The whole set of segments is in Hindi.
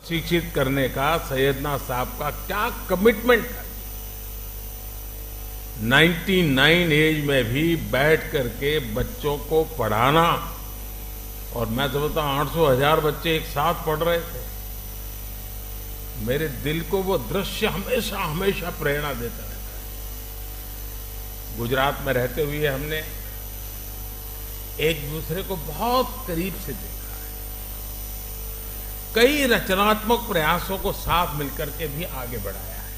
शिक्षित करने का सैयदना साहब का क्या कमिटमेंट है। 99 एज में भी बैठ करके बच्चों को पढ़ाना, और मैं समझता हूं 800,000 बच्चे एक साथ पढ़ रहे थे। मेरे दिल को वो दृश्य हमेशा हमेशा प्रेरणा देता रहता है। गुजरात में रहते हुए हमने एक दूसरे को बहुत करीब से देखा है। कई रचनात्मक प्रयासों को साथ मिलकर के भी आगे बढ़ाया है।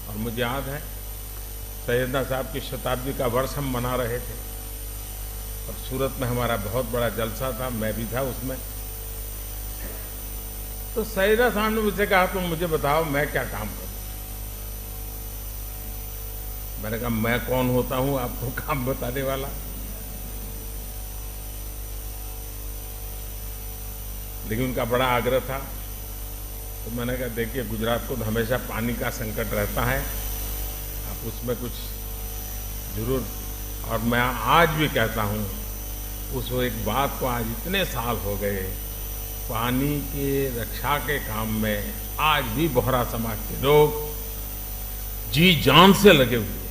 और मुझे याद है सैयदना साहब की शताब्दी का वर्ष हम मना रहे थे और सूरत में हमारा बहुत बड़ा जलसा था, मैं भी था उसमें। तो सैयदना साहब ने मुझसे कहा तुम मुझे बताओ मैं क्या काम करूं। मैंने कहा मैं कौन होता हूं आपको काम बताने वाला। लेकिन उनका बड़ा आग्रह था, तो मैंने कहा देखिए गुजरात को तो हमेशा पानी का संकट रहता है, आप उसमें कुछ जरूर। और मैं आज भी कहता हूं उस एक बात को, आज इतने साल हो गए, पानी के रक्षा के काम में आज भी बोहरा समाज के लोग जी जान से लगे हुए,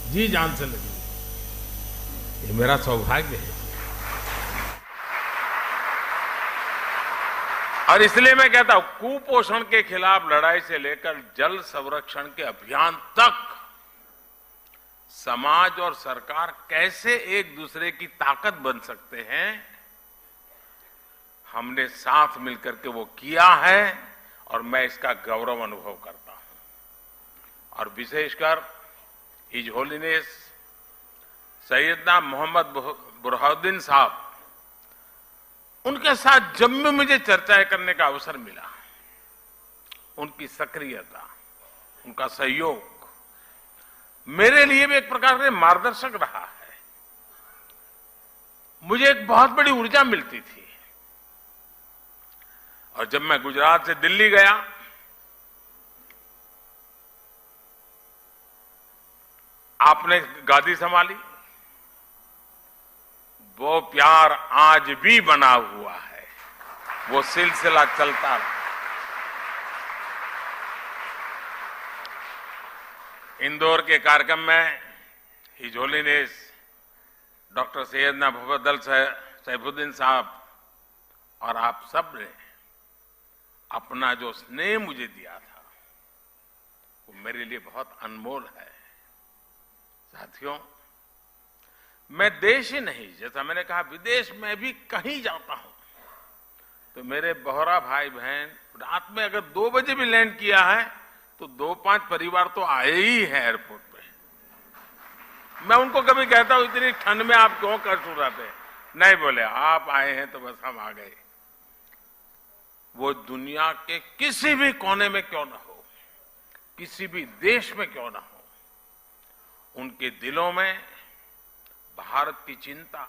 जी जान से लगे हुए। ये मेरा सौभाग्य है। और इसलिए मैं कहता हूं कुपोषण के खिलाफ लड़ाई से लेकर जल संरक्षण के अभियान तक समाज और सरकार कैसे एक दूसरे की ताकत बन सकते हैं, हमने साथ मिलकर के वो किया है और मैं इसका गौरव अनुभव करता हूं। और विशेषकर हिज होलीनेस सैयदना मोहम्मद बुरहानुद्दीन साहब, उनके साथ जब भी मुझे चर्चाएं करने का अवसर मिला, उनकी सक्रियता, उनका सहयोग मेरे लिए भी एक प्रकार से मार्गदर्शक रहा है। मुझे एक बहुत बड़ी ऊर्जा मिलती थी। और जब मैं गुजरात से दिल्ली गया, आपने गादी संभाली, वो प्यार आज भी बना हुआ है, वो सिलसिला चलता रहा। इंदौर के कार्यक्रम में his holiness doctor Syedna Mufaddal Saifuddin साहब और आप सब ने अपना जो स्नेह मुझे दिया था, वो मेरे लिए बहुत अनमोल है। साथियों, मैं देश ही नहीं, जैसा मैंने कहा विदेश में भी कहीं जाता हूं तो मेरे बोहरा भाई बहन रात में अगर 2 बजे भी लैंड किया है तो 2-5 परिवार तो आए ही हैं एयरपोर्ट पे। मैं उनको कभी कहता हूं इतनी ठंड में आप क्यों कष्ट उठाते हैं, नहीं बोले आप आए हैं तो बस हम आ गए। वो दुनिया के किसी भी कोने में क्यों ना हो, किसी भी देश में क्यों ना हो, उनके दिलों में भारत की चिंता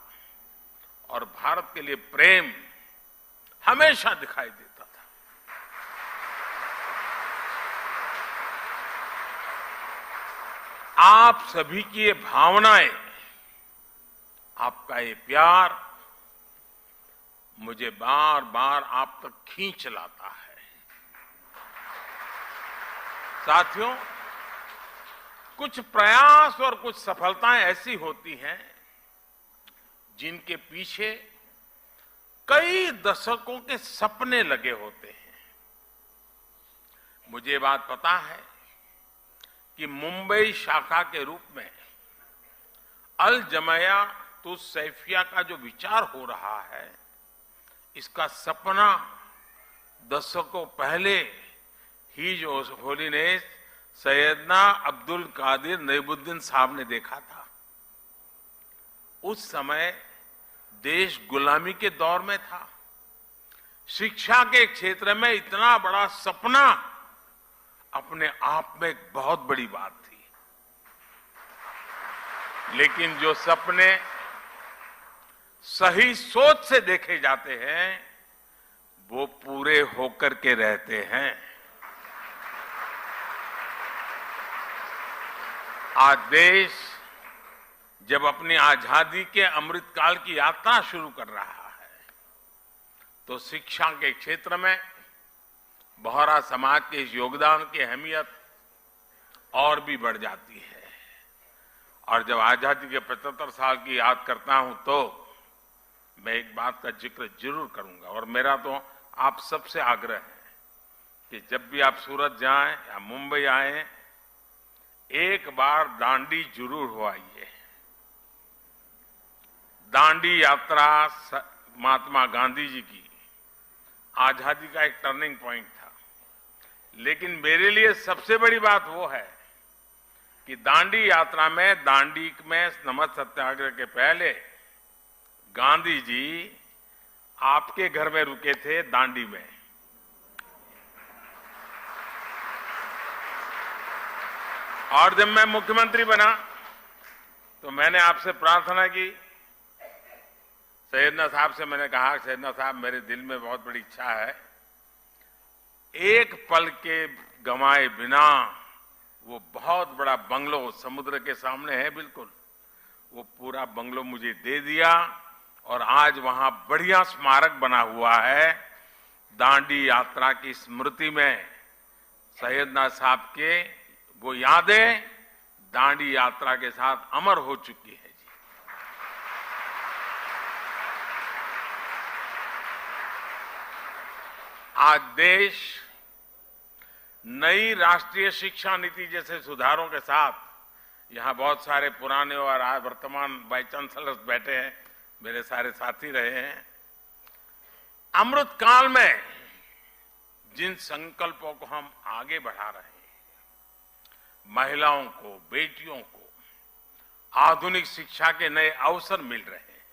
और भारत के लिए प्रेम हमेशा दिखाई देता था। आप सभी की ये भावनाएं, आपका ये प्यार मुझे बार बार आप तक खींच लाता है। साथियों, कुछ प्रयास और कुछ सफलताएं ऐसी होती हैं जिनके पीछे कई दशकों के सपने लगे होते हैं। मुझे बात पता है कि मुंबई शाखा के रूप में अल जमाया तुस सैफिया का जो विचार हो रहा है, इसका सपना दशकों पहले हिज होलीनेस सैयदना अब्दुल कादिर नईमुद्दीन साहब ने देखा था। उस समय देश गुलामी के दौर में था। शिक्षा के क्षेत्र में इतना बड़ा सपना अपने आप में एक बहुत बड़ी बात थी। लेकिन जो सपने सही सोच से देखे जाते हैं वो पूरे होकर के रहते हैं। आज देश जब अपनी आजादी के अमृतकाल की यात्रा शुरू कर रहा है तो शिक्षा के क्षेत्र में बोहरा समाज के इस योगदान की अहमियत और भी बढ़ जाती है। और जब आजादी के 75 साल की याद करता हूं तो मैं एक बात का जिक्र जरूर करूंगा, और मेरा तो आप सबसे आग्रह है कि जब भी आप सूरत जाएं या मुंबई आएं, एक बार दांडी जरूर हो आइए। दांडी यात्रा महात्मा गांधी जी की आजादी का एक टर्निंग पॉइंट था, लेकिन मेरे लिए सबसे बड़ी बात वो है कि दांडी यात्रा में, दांडी में नमक सत्याग्रह के पहले गांधी जी आपके घर में रुके थे, दांडी में। और जब मैं मुख्यमंत्री बना तो मैंने आपसे प्रार्थना की, सैयदना साहब से मैंने कहा, सैयदना साहब मेरे दिल में बहुत बड़ी इच्छा है, एक पल के गंवाए बिना वो बहुत बड़ा बंगलो समुद्र के सामने है बिल्कुल, वो पूरा बंगलो मुझे दे दिया और आज वहां बढ़िया स्मारक बना हुआ है। दांडी यात्रा की स्मृति में सैयदना साहब के वो यादें दांडी यात्रा के साथ अमर हो चुकी है जी। आज देश नई राष्ट्रीय शिक्षा नीति जैसे सुधारों के साथ, यहां बहुत सारे पुराने और आज वर्तमान वाइस चांसलर्स बैठे हैं, मेरे सारे साथी रहे हैं, अमृत काल में जिन संकल्पों को हम आगे बढ़ा रहे हैं, महिलाओं को, बेटियों को आधुनिक शिक्षा के नए अवसर मिल रहे हैं।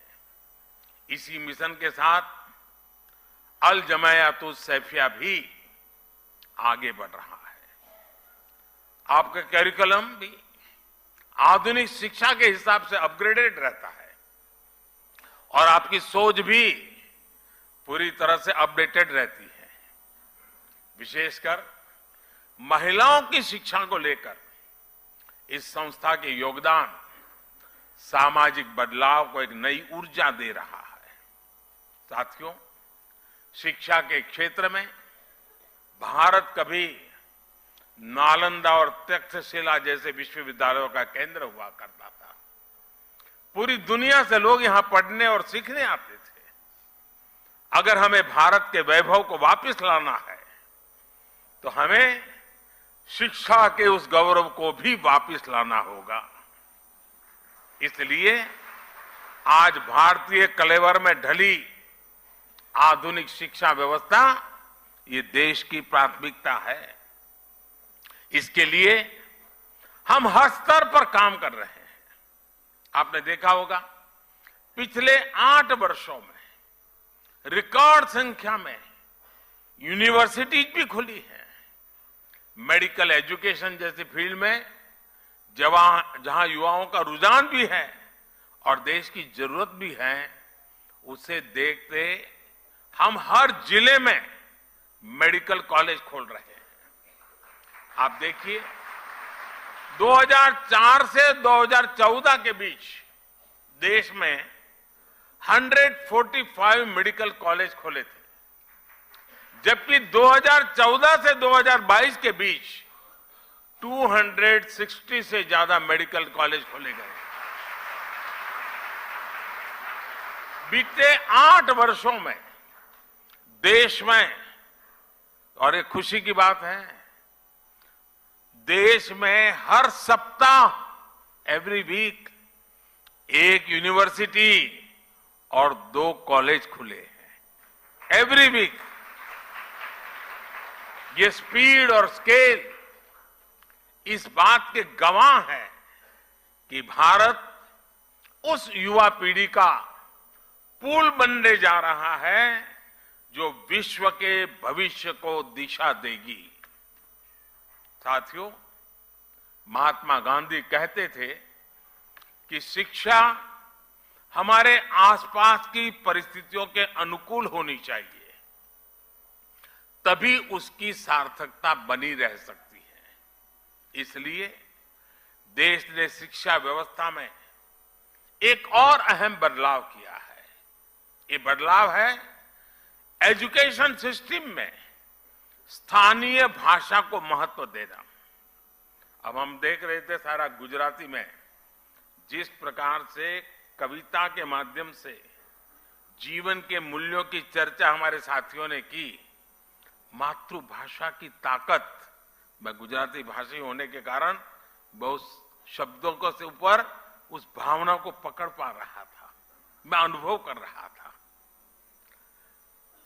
इसी मिशन के साथ अल जमायातुस सैफिया भी आगे बढ़ रहा है। आपका करिकुलम भी आधुनिक शिक्षा के हिसाब से अपग्रेडेड रहता है और आपकी सोच भी पूरी तरह से अपडेटेड रहती है। विशेषकर महिलाओं की शिक्षा को लेकर इस संस्था के योगदान सामाजिक बदलाव को एक नई ऊर्जा दे रहा है। साथियों, शिक्षा के क्षेत्र में भारत कभी नालंदा और तक्षशिला जैसे विश्वविद्यालयों का केंद्र हुआ करता था। पूरी दुनिया से लोग यहां पढ़ने और सीखने आते थे। अगर हमें भारत के वैभव को वापस लाना है तो हमें शिक्षा के उस गौरव को भी वापस लाना होगा। इसलिए आज भारतीय कलेवर में ढली आधुनिक शिक्षा व्यवस्था ये देश की प्राथमिकता है। इसके लिए हम हर स्तर पर काम कर रहे हैं। आपने देखा होगा, पिछले 8 वर्षों में रिकॉर्ड संख्या में यूनिवर्सिटीज भी खुली है। मेडिकल एजुकेशन जैसी फील्ड में जहां युवाओं का रुझान भी है और देश की जरूरत भी है, उसे देखते हम हर जिले में मेडिकल कॉलेज खोल रहे हैं। आप देखिए, 2004 से 2014 के बीच देश में 145 मेडिकल कॉलेज खोले थे, जबकि 2014 से 2022 के बीच 260 से ज्यादा मेडिकल कॉलेज खोले गए। बीते 8 वर्षों में देश में, और एक खुशी की बात है, देश में हर सप्ताह एवरी वीक एक यूनिवर्सिटी और 2 कॉलेज खुले हैं। Every week. ये स्पीड और स्केल इस बात के गवाह है कि भारत उस युवा पीढ़ी का पुल बनने जा रहा है जो विश्व के भविष्य को दिशा देगी। साथियों, महात्मा गांधी कहते थे कि शिक्षा हमारे आसपास की परिस्थितियों के अनुकूल होनी चाहिए, तभी उसकी सार्थकता बनी रह सकती है। इसलिए देश ने शिक्षा व्यवस्था में एक और अहम बदलाव किया है। ये बदलाव है एजुकेशन सिस्टम में स्थानीय भाषा को महत्व देना। अब हम देख रहे थे सारा गुजराती में जिस प्रकार से कविता के माध्यम से जीवन के मूल्यों की चर्चा हमारे साथियों ने की। मातृभाषा की ताकत, मैं गुजराती भाषी होने के कारण बहुत शब्दों को से ऊपर उस भावना को पकड़ पा रहा था, मैं अनुभव कर रहा था।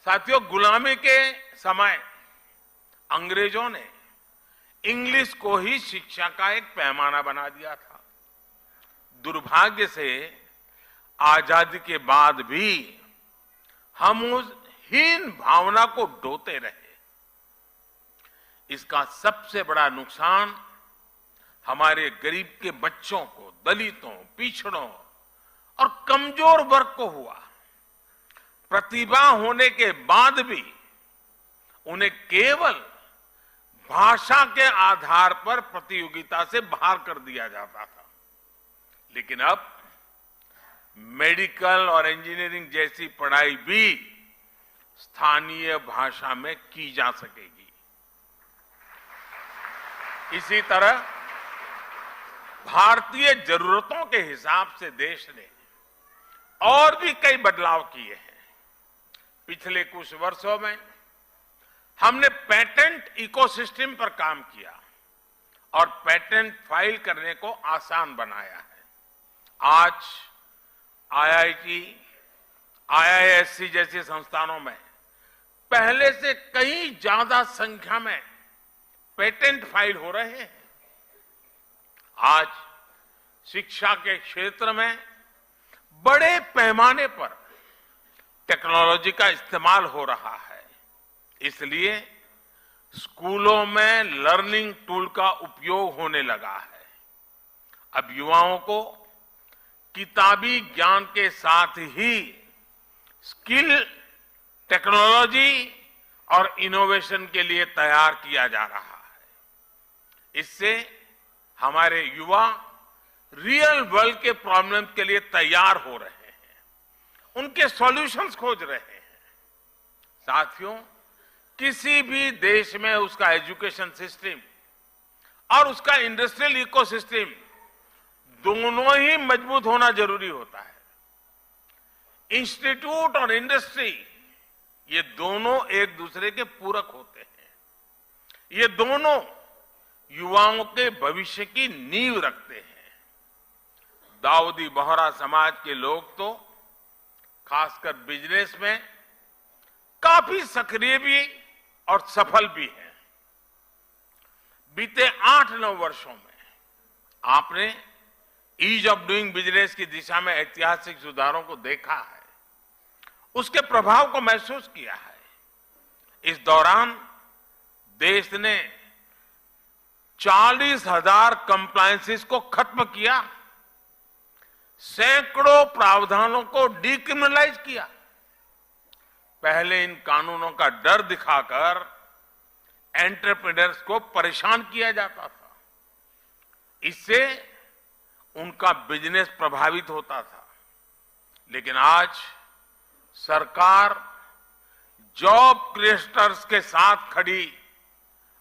साथियों, गुलामी के समय अंग्रेजों ने इंग्लिश को ही शिक्षा का एक पैमाना बना दिया था। दुर्भाग्य से आजादी के बाद भी हम उस हीन भावना को ढोते रहे। इसका सबसे बड़ा नुकसान हमारे गरीब के बच्चों को, दलितों, पिछड़ों और कमजोर वर्ग को हुआ। प्रतिभा होने के बाद भी उन्हें केवल भाषा के आधार पर प्रतियोगिता से बाहर कर दिया जाता था। लेकिन अब मेडिकल और इंजीनियरिंग जैसी पढ़ाई भी स्थानीय भाषा में की जा सकेगी। इसी तरह भारतीय जरूरतों के हिसाब से देश ने और भी कई बदलाव किए हैं। पिछले कुछ वर्षों में हमने पेटेंट इकोसिस्टम पर काम किया और पेटेंट फाइल करने को आसान बनाया है। आज आईआईटी, आईआईएससी जैसे संस्थानों में पहले से कई ज्यादा संख्या में पेटेंट फाइल हो रहे हैं। आज शिक्षा के क्षेत्र में बड़े पैमाने पर टेक्नोलॉजी का इस्तेमाल हो रहा है। इसलिए स्कूलों में लर्निंग टूल का उपयोग होने लगा है। अब युवाओं को किताबी ज्ञान के साथ ही स्किल, टेक्नोलॉजी और इनोवेशन के लिए तैयार किया जा रहा है। इससे हमारे युवा रियल वर्ल्ड के प्रॉब्लम के लिए तैयार हो रहे हैं, उनके सॉल्यूशंस खोज रहे हैं। साथियों, किसी भी देश में उसका एजुकेशन सिस्टम और उसका इंडस्ट्रियल इकोसिस्टम दोनों ही मजबूत होना जरूरी होता है। इंस्टीट्यूट और इंडस्ट्री ये दोनों एक दूसरे के पूरक होते हैं। ये दोनों युवाओं के भविष्य की नींव रखते हैं। दाऊदी बोहरा समाज के लोग तो खासकर बिजनेस में काफी सक्रिय भी और सफल भी हैं। बीते 8-9 वर्षों में आपने ईज ऑफ डूइंग बिजनेस की दिशा में ऐतिहासिक सुधारों को देखा है, उसके प्रभाव को महसूस किया है। इस दौरान देश ने 40,000 कंप्लायंसेस को खत्म किया, सैकड़ों प्रावधानों को डिक्रिमिनलाइज किया। पहले इन कानूनों का डर दिखाकर एंटरप्रेन्योर्स को परेशान किया जाता था। इससे उनका बिजनेस प्रभावित होता था। लेकिन आज सरकार जॉब क्रिएटर्स के साथ खड़ी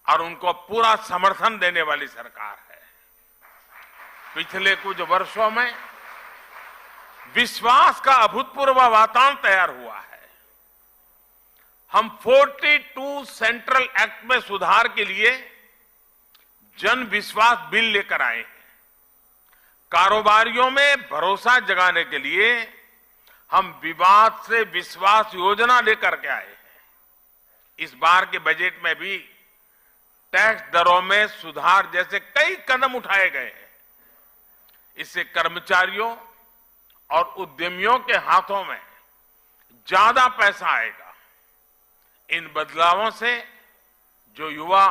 और उनको पूरा समर्थन देने वाली सरकार है। पिछले कुछ वर्षों में विश्वास का अभूतपूर्व वातावरण तैयार हुआ है। हम 42 सेंट्रल एक्ट में सुधार के लिए जन विश्वास बिल लेकर आए हैं। कारोबारियों में भरोसा जगाने के लिए हम विवाद से विश्वास योजना लेकर के आए हैं। इस बार के बजट में भी टैक्स दरों में सुधार जैसे कई कदम उठाए गए हैं। इससे कर्मचारियों और उद्यमियों के हाथों में ज्यादा पैसा आएगा। इन बदलावों से जो युवा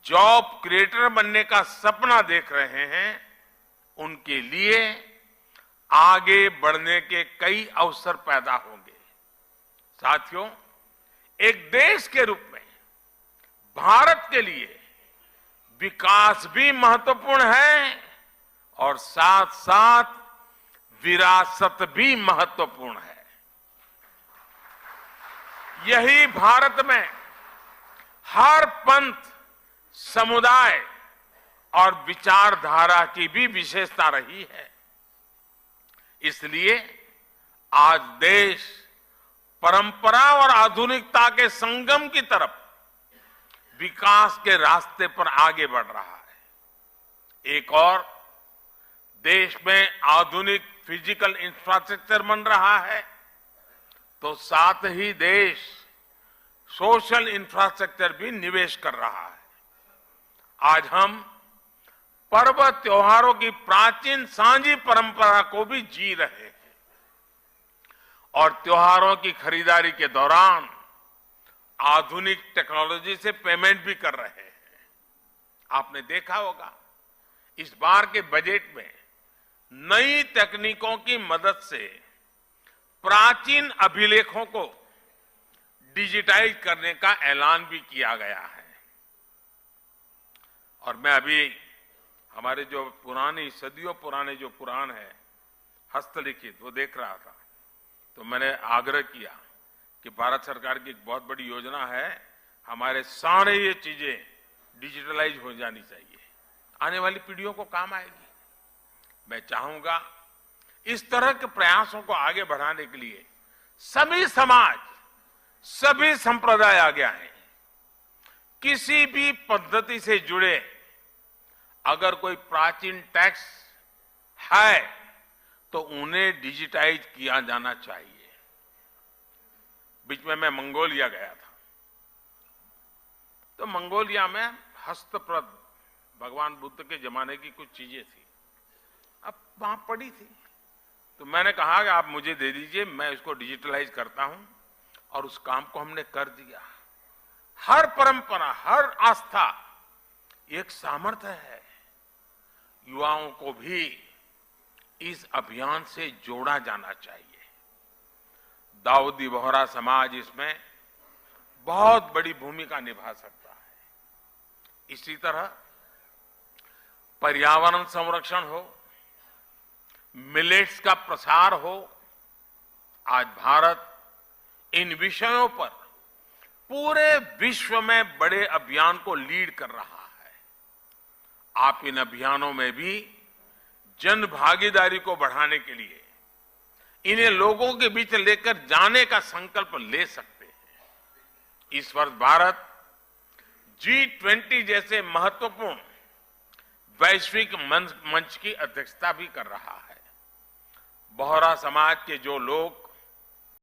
जॉब क्रिएटर बनने का सपना देख रहे हैं, उनके लिए आगे बढ़ने के कई अवसर पैदा होंगे। साथियों, एक देश के रूप में भारत के लिए विकास भी महत्वपूर्ण है और साथ साथ विरासत भी महत्वपूर्ण है। यही भारत में हर पंथ, समुदाय और विचारधारा की भी विशेषता रही है। इसलिए आज देश परंपरा और आधुनिकता के संगम की तरफ विकास के रास्ते पर आगे बढ़ रहा है। एक और देश में आधुनिक फिजिकल इंफ्रास्ट्रक्चर बन रहा है, तो साथ ही देश सोशल इंफ्रास्ट्रक्चर भी निवेश कर रहा है। आज हम पर्व त्योहारों की प्राचीन सांझी परंपरा को भी जी रहे हैं और त्योहारों की खरीदारी के दौरान आधुनिक टेक्नोलॉजी से पेमेंट भी कर रहे हैं। आपने देखा होगा इस बार के बजट में नई तकनीकों की मदद से प्राचीन अभिलेखों को डिजिटाइज करने का ऐलान भी किया गया है। और मैं अभी हमारे जो पुरानी सदियों पुराने जो पुराण है हस्तलिखित वो देख रहा था, तो मैंने आग्रह किया कि भारत सरकार की एक बहुत बड़ी योजना है, हमारे सारे ये चीजें डिजिटलाइज हो जानी चाहिए, आने वाली पीढ़ियों को काम आएगी। मैं चाहूंगा इस तरह के प्रयासों को आगे बढ़ाने के लिए सभी समाज, सभी संप्रदाय आगे आए। किसी भी पद्धति से जुड़े अगर कोई प्राचीन टेक्स्ट है तो उन्हें डिजिटाइज किया जाना चाहिए। बीच में मैं मंगोलिया गया था, तो मंगोलिया में हस्तप्रत भगवान बुद्ध के जमाने की कुछ चीजें थी, अब वहां पड़ी थी, तो मैंने कहा कि आप मुझे दे दीजिए, मैं इसको डिजिटलाइज करता हूं, और उस काम को हमने कर दिया। हर परंपरा, हर आस्था एक सामर्थ्य है। युवाओं को भी इस अभियान से जोड़ा जाना चाहिए। दाऊदी बोहरा समाज इसमें बहुत बड़ी भूमिका निभा सकता है। इसी तरह पर्यावरण संरक्षण हो, मिलेट्स का प्रसार हो, आज भारत इन विषयों पर पूरे विश्व में बड़े अभियान को लीड कर रहा है। आप इन अभियानों में भी जन भागीदारी को बढ़ाने के लिए इन्हें लोगों के बीच लेकर जाने का संकल्प ले सकते हैं। इस वर्ष भारत G20 जैसे महत्वपूर्ण वैश्विक मंच की अध्यक्षता भी कर रहा है। बोहरा समाज के जो लोग